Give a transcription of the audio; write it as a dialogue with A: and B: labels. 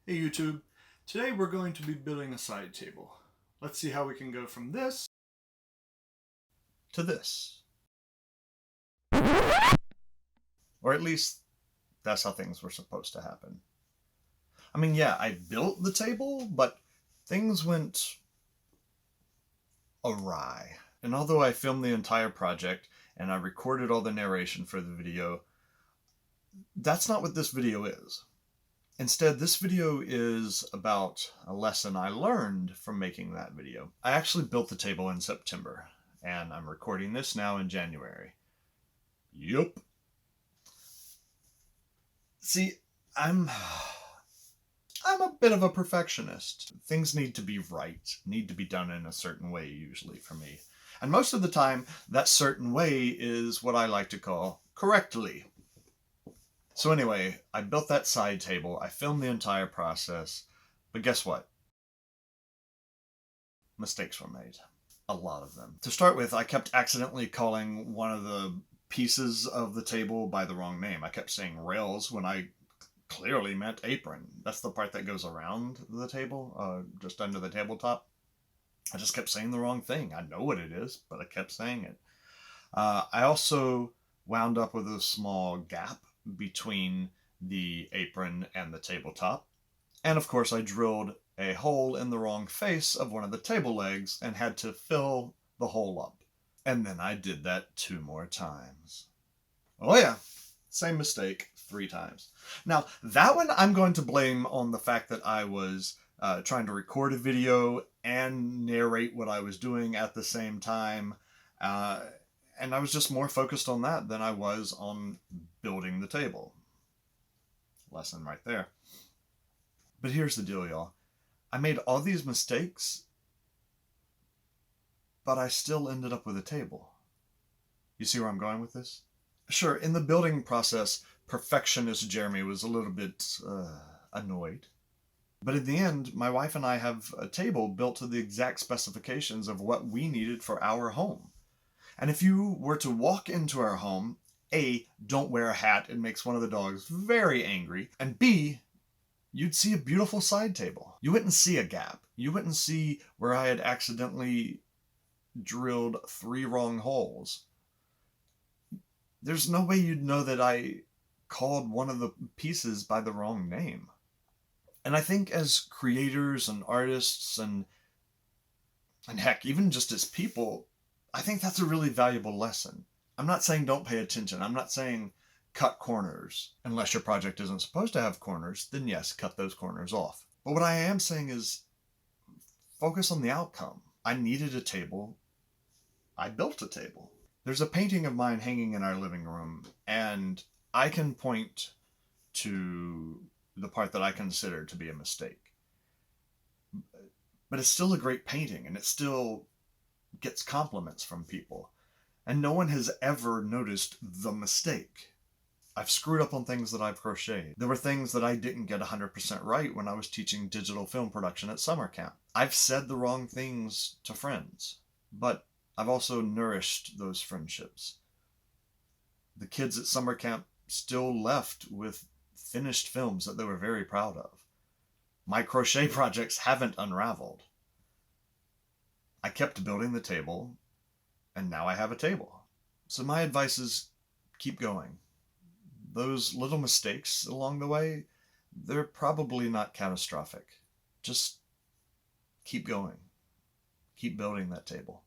A: Hey YouTube, today we're going to be building a side table. Let's see how we can go from this to this. Or at least that's how things were supposed to happen. I mean, yeah, I built the table, but things went awry. And although I filmed the entire project and I recorded all the narration for the video, that's not what this video is. Instead, this video is about a lesson I learned from making that video. I actually built the table in September, and I'm recording this now in January. Yup. See, I'm a bit of a perfectionist. Things need to be right, need to be done in a certain way usually for me. And most of the time, that certain way is what I like to call correctly. So anyway, I built that side table, I filmed the entire process, but guess what? Mistakes were made. A lot of them. To start with, I kept accidentally calling one of the pieces of the table by the wrong name. I kept saying rails when I clearly meant apron. That's the part that goes around the table, just under the tabletop. I just kept saying the wrong thing. I know what it is, but I kept saying it. I also wound up with a small gap between the apron and the tabletop. And of course I drilled a hole in the wrong face of one of the table legs and had to fill the hole up. And then I did that 2 more times. Oh yeah, same mistake 3 times. Now that one I'm going to blame on the fact that I was trying to record a video and narrate what I was doing at the same time. And I was just more focused on that than I was on building the table. Lesson right there. But here's the deal, y'all. I made all these mistakes, but I still ended up with a table. You see where I'm going with this? Sure, in the building process, perfectionist Jeremy was a little bit annoyed. But in the end, my wife and I have a table built to the exact specifications of what we needed for our home. And if you were to walk into our home, A, don't wear a hat, it makes one of the dogs very angry, and B, you'd see a beautiful side table. You wouldn't see a gap. You wouldn't see where I had accidentally drilled 3 wrong holes. There's no way you'd know that I called one of the pieces by the wrong name. And I think as creators and artists and heck, even just as people, I think that's a really valuable lesson. I'm not saying don't pay attention. I'm not saying cut corners. Unless your project isn't supposed to have corners, then yes, cut those corners off. But what I am saying is focus on the outcome. I needed a table. I built a table. There's a painting of mine hanging in our living room, and I can point to the part that I consider to be a mistake. But it's still a great painting, and it still gets compliments from people. And no one has ever noticed the mistake. I've screwed up on things that I've crocheted. There were things that I didn't get 100% right when I was teaching digital film production at summer camp. I've said the wrong things to friends, but I've also nourished those friendships. The kids at summer camp still left with finished films that they were very proud of. My crochet projects haven't unraveled. I kept building the table, and now I have a table. So my advice is keep going. Those little mistakes along the way, they're probably not catastrophic. Just keep going. Keep building that table.